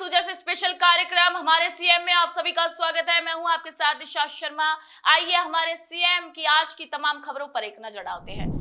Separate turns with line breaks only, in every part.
सूजा से स्पेशल कार्यक्रम हमारे सीएम में आप सभी का स्वागत है। मैं हूं आपके साथ दिशा शर्मा। आइए हमारे सीएम की आज की तमाम खबरों पर एक नजर डालते हैं।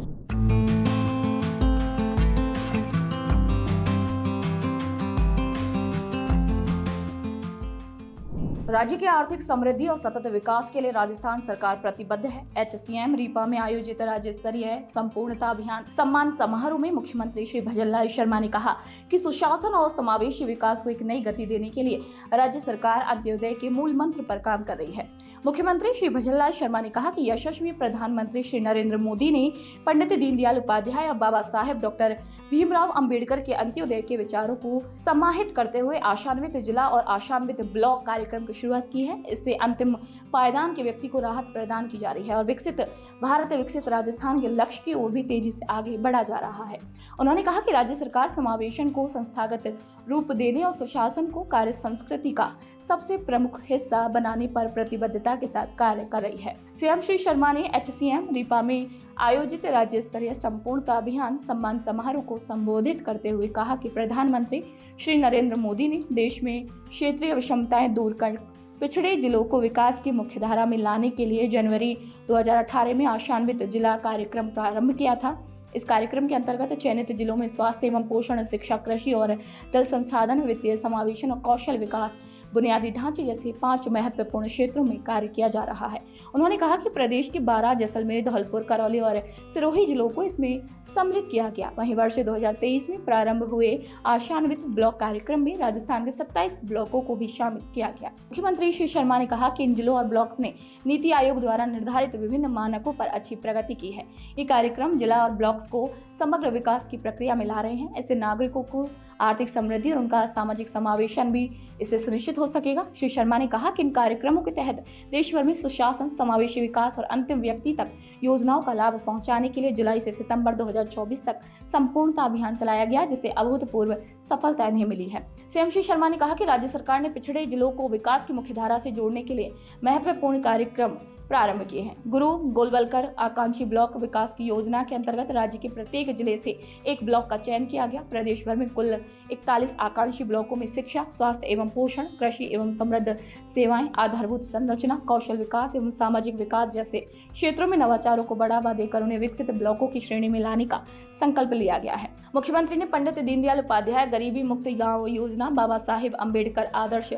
राज्य की आर्थिक समृद्धि और सतत विकास के लिए राजस्थान सरकार प्रतिबद्ध है। एचसीएम रीपा में आयोजित राज्य स्तरीय संपूर्णता अभियान सम्मान समारोह में मुख्यमंत्री श्री भजनलाल शर्मा ने कहा कि सुशासन और समावेशी विकास को एक नई गति देने के लिए राज्य सरकार अंत्योदय के मूल मंत्र पर काम कर रही है। मुख्यमंत्री श्री भजनलाल शर्मा ने कहा कि यशस्वी प्रधानमंत्री श्री नरेंद्र मोदी ने पंडित दीनदयाल उपाध्याय और बाबा साहेब डॉक्टर भीमराव अंबेडकर के अंत्योदय के विचारों को समाहित करते हुए आशान्वित जिला और आशान्वित ब्लॉक कार्यक्रम की शुरुआत की है। इससे अंतिम पायदान के व्यक्ति को राहत प्रदान की जा रही है और विकसित भारत विकसित राजस्थान के लक्ष्य की ओर भी तेजी से आगे बढ़ा जा रहा है। उन्होंने कहा कि राज्य सरकार समावेशन को संस्थागत रूप देने और सुशासन को कार्य संस्कृति का सबसे प्रमुख हिस्सा बनाने पर प्रतिबद्धता के साथ कार्य कर रही है। सीएम श्री शर्मा ने एचसीएम रीपा में आयोजित राज्य स्तरीय संपूर्णता अभियान सम्मान समारोह को संबोधित करते हुए कहा कि प्रधानमंत्री श्री नरेंद्र मोदी ने देश में क्षेत्रीय विषमताएं दूर कर पिछड़े जिलों को विकास की मुख्यधारा में लाने के लिए जनवरी 2018 में आशान्वित जिला कार्यक्रम प्रारंभ किया था। इस कार्यक्रम के अंतर्गत चयनित जिलों में स्वास्थ्य एवं पोषण, शिक्षा, कृषि और जल संसाधन, वित्तीय समावेशन और कौशल विकास, बुनियादी ढांचे जैसे 5 महत्वपूर्ण क्षेत्रों में कार्य किया जा रहा है। उन्होंने कहा कि प्रदेश के 12 जैसलमेर, धौलपुर, करौली और सिरोही जिलों को इसमें सम्मिलित किया गया। वहीं वर्ष 2023 में प्रारंभ हुए आशान्वित ब्लॉक कार्यक्रम में राजस्थान के 27 ब्लॉकों को भी शामिल किया गया। मुख्यमंत्री श्री शर्मा ने कहा कि इन जिलों और ब्लॉक्स ने नीति आयोग द्वारा निर्धारित विभिन्न मानकों पर अच्छी प्रगति की है। ये कार्यक्रम जिला और ब्लॉक्स को समग्र विकास की प्रक्रिया में ला रहे हैं। इससे नागरिकों को आर्थिक समृद्धि और उनका सामाजिक समावेशन भी इससे सुनिश्चित हो सकेगा। श्री शर्मा ने कहा कि इन कार्यक्रमों के तहत देश भर में सुशासन, समावेशी विकास और अंतिम व्यक्ति तक योजनाओं का लाभ पहुंचाने के लिए जुलाई से सितंबर 2024 तक संपूर्णता अभियान चलाया गया, जिसे अभूतपूर्व सफलता इन्हें मिली है। सीएम श्री शर्मा ने कहा कि राज्य सरकार ने पिछड़े जिलों को विकास की मुख्यधारा से जोड़ने के लिए महत्वपूर्ण कार्यक्रम प्रारंभ किए हैं। गुरु गोलवलकर आकांक्षी ब्लॉक विकास की योजना के अंतर्गत राज्य के प्रत्येक जिले से एक ब्लॉक का चयन किया गया। प्रदेश भर में कुल 41 आकांक्षी ब्लॉकों में शिक्षा, स्वास्थ्य एवं पोषण, कृषि एवं समृद्ध सेवाएं, आधारभूत संरचना, कौशल विकास एवं सामाजिक विकास जैसे क्षेत्रों में नवाचारों को बढ़ावा देकर उन्हें विकसित ब्लॉकों की श्रेणी में लाने का संकल्प लिया गया है। मुख्यमंत्री ने पंडित दीनदयाल उपाध्याय गरीबी मुक्त गाँव योजना, बाबा साहेब अम्बेडकर आदर्श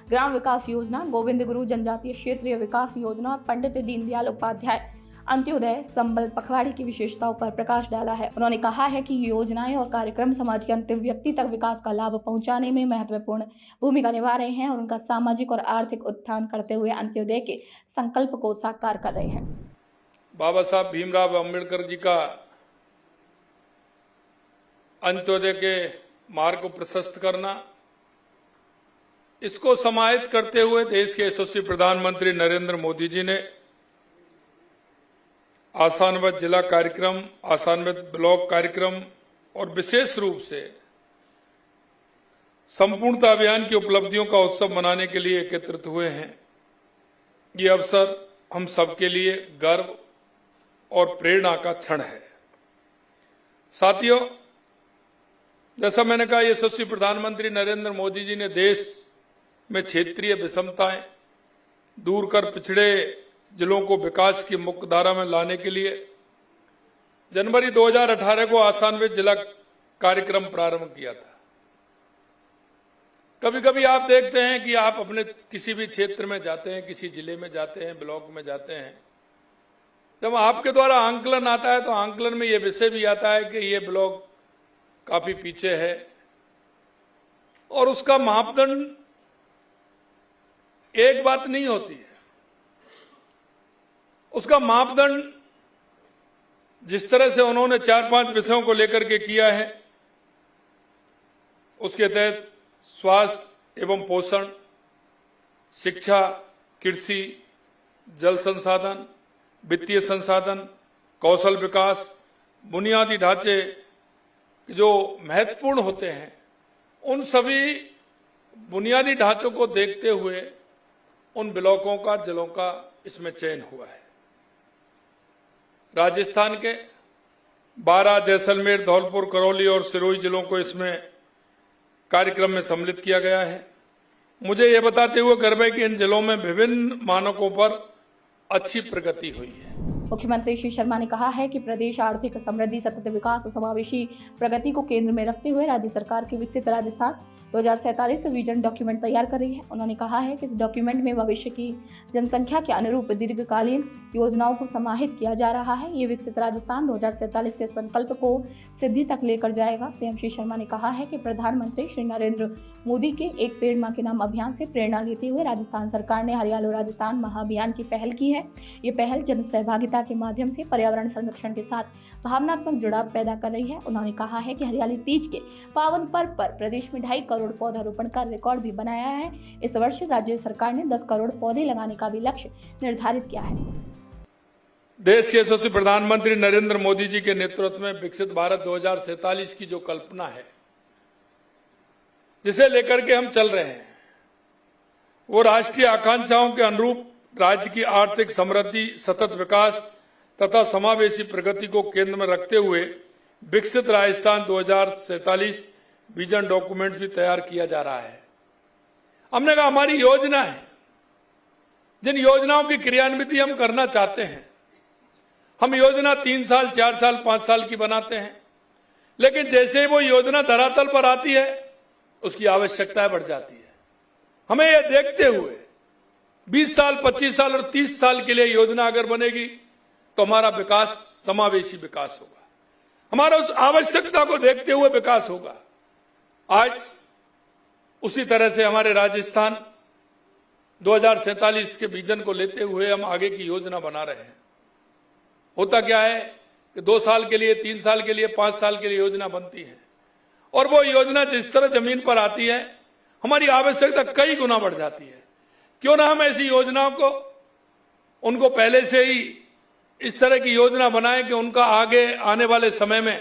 ग्राम विकास योजना, गोविंद गुरु जनजातीय क्षेत्रीय विकास योजना और पंडित दीनदयाल उपाध्याय अंत्योदय संबल पखवाड़ी की विशेषताओं पर प्रकाश डाला है। उन्होंने कहा है कि योजनाएं और कार्यक्रम समाज के अंतिम व्यक्ति तक विकास का लाभ पहुंचाने में महत्वपूर्ण भूमिका निभा रहे हैं और उनका सामाजिक और आर्थिक उत्थान करते हुए अंत्योदय के संकल्प को साकार कर रहे हैं।
बाबा साहब भीमराव अम्बेडकर जी का अंत्योदय के मार्ग को प्रशस्त करना, इसको समाहित करते हुए देश के यशस्वी प्रधानमंत्री नरेंद्र मोदी जी ने आशान्वित जिला कार्यक्रम, आशान्वित ब्लॉक कार्यक्रम और विशेष रूप से संपूर्णता अभियान की उपलब्धियों का उत्सव मनाने के लिए एकत्रित हुए हैं। ये अवसर हम सबके लिए गर्व और प्रेरणा का क्षण है। साथियों, जैसा मैंने कहा, यशस्वी प्रधानमंत्री नरेंद्र मोदी जी ने देश में क्षेत्रीय विषमताएं दूर कर पिछड़े जिलों को विकास की मुख्य धारा में लाने के लिए जनवरी 2018 को आशान्वित जिला कार्यक्रम प्रारंभ किया था। कभी कभी आप देखते हैं कि आप अपने किसी भी क्षेत्र में जाते हैं, किसी जिले में जाते हैं, ब्लॉक में जाते हैं, जब आपके द्वारा आंकलन आता है तो आंकलन में यह विषय भी आता है कि ये ब्लॉक काफी पीछे है और उसका मापदंड एक बात नहीं होती है। उसका मापदंड जिस तरह से उन्होंने 4-5 विषयों को लेकर के किया है, उसके तहत स्वास्थ्य एवं पोषण, शिक्षा, कृषि, जल संसाधन, वित्तीय संसाधन, कौशल विकास, बुनियादी ढांचे जो महत्वपूर्ण होते हैं, उन सभी बुनियादी ढांचों को देखते हुए उन ब्लॉकों का, जिलों का इसमें चयन हुआ है। राजस्थान के 12 जैसलमेर, धौलपुर, करौली और सिरोही जिलों को इसमें कार्यक्रम में सम्मिलित किया गया है। मुझे ये बताते हुए गर्व है कि इन जिलों में विभिन्न मानकों पर अच्छी प्रगति हुई है।
मुख्यमंत्री श्री शर्मा ने कहा है कि प्रदेश आर्थिक समृद्धि, सतत विकास, समावेशी प्रगति को केंद्र में रखते हुए राज्य सरकार के विकसित राजस्थान 2047 विजन डॉक्यूमेंट तैयार कर रही है। उन्होंने कहा है कि इस डॉक्यूमेंट में भविष्य की जनसंख्या के अनुरूप दीर्घकालीन योजनाओं को समाहित किया जा रहा है। ये विकसित राजस्थान 2047 के संकल्प को सिद्धि तक लेकर जाएगा। सीएम श्री शर्मा ने कहा है कि प्रधानमंत्री श्री नरेंद्र मोदी के एक पेड़ मां के नाम अभियान से प्रेरणा लेते हुए राजस्थान सरकार ने हरियालो राजस्थान महाअभियान की पहल की है। ये पहल जन सहभागिता के माध्यम से पर्यावरण संरक्षण के साथ भावनात्मक जुड़ाव पैदा कर रही है। उन्होंने कहा है कि हरियाली तीज के पावन पर्व पर प्रदेश में 2.5 करोड़ पौधारोपण का रिकॉर्ड भी बनाया है। इस वर्ष राज्य सरकार ने 10 करोड़ पौधे लगाने का भी लक्ष्य निर्धारित किया है।
देश के यशस्वी प्रधानमंत्री नरेंद्र मोदी जी के नेतृत्व में विकसित भारत 2047 की जो कल्पना है, जिसे लेकर के हम चल रहे हैं, वो राष्ट्रीय आकांक्षाओं के अनुरूप राज्य की आर्थिक समृद्धि, सतत विकास तथा समावेशी प्रगति को केंद्र में रखते हुए विकसित राजस्थान 2047 विजन डॉक्यूमेंट भी तैयार किया जा रहा है। हमने कहा हमारी योजना है, जिन योजनाओं की क्रियान्विति हम करना चाहते हैं, हम योजना 3 साल, 4 साल, 5 साल की बनाते हैं, लेकिन जैसे वो योजना धरातल पर आती है उसकी आवश्यकताएं बढ़ जाती है। हमें यह देखते हुए 20 साल, 25 साल और 30 साल के लिए योजना अगर बनेगी तो हमारा विकास समावेशी विकास होगा, हमारा उस आवश्यकता को देखते हुए विकास होगा। आज उसी तरह से हमारे राजस्थान 2047 के विजन को लेते हुए हम आगे की योजना बना रहे हैं। होता क्या है कि 2 साल के लिए, 3 साल के लिए, 5 साल के लिए योजना बनती है और वो योजना जिस तरह जमीन पर आती है हमारी आवश्यकता कई गुना बढ़ जाती है। क्यों ना हम ऐसी योजनाओं को उनको पहले से ही इस तरह की योजना बनाएं कि उनका आगे आने वाले समय में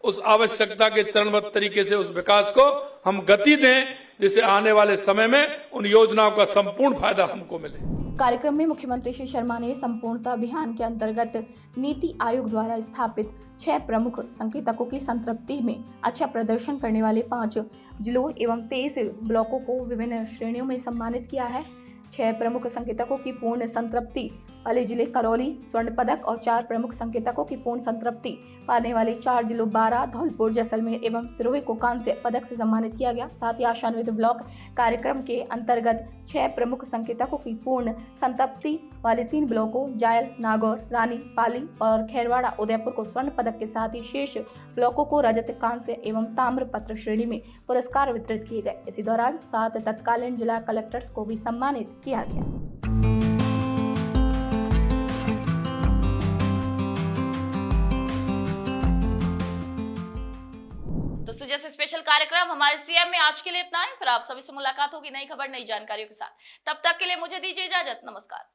उस आवश्यकता के चरणबद्ध तरीके से उस विकास को हम गति दें, जिससे आने वाले समय में उन योजनाओं का संपूर्ण फायदा हमको मिले।
कार्यक्रम में मुख्यमंत्री श्री शर्मा ने संपूर्णता अभियान के अंतर्गत नीति आयोग द्वारा स्थापित 6 प्रमुख संकेतकों की संतृप्ति में अच्छा प्रदर्शन करने वाले 5 जिलों एवं 23 ब्लॉकों को विभिन्न श्रेणियों में सम्मानित किया है। 6 प्रमुख संकेतकों की पूर्ण संतृप्ति वाले जिले करौली स्वर्ण पदक और 4 प्रमुख संकेतकों की पूर्ण संतृप्ति पाने वाले 4 जिलों बारां, धौलपुर, जैसलमेर एवं सिरोही को कांस्य पदक से सम्मानित किया गया। साथ ही आशान्वित ब्लॉक कार्यक्रम के अंतर्गत 6 प्रमुख संकेतकों की पूर्ण संतृप्ति वाले 3 ब्लॉकों जायल, नागौर, रानी, पाली और खैरवाड़ा, उदयपुर को स्वर्ण पदक के साथ ही शेष ब्लॉकों को रजत, कांस्य एवं ताम्र पत्र श्रेणी में पुरस्कार वितरित किए गए। इसी दौरान 7 तत्कालीन जिला कलेक्टर्स को भी सम्मानित किया गया। तो जैसे स्पेशल कार्यक्रम हमारे सीएम में आज के लिए इतना ही। फिर आप सभी से मुलाकात होगी नई खबर, नई जानकारियों के साथ। तब तक के लिए मुझे दीजिए इजाजत। नमस्कार।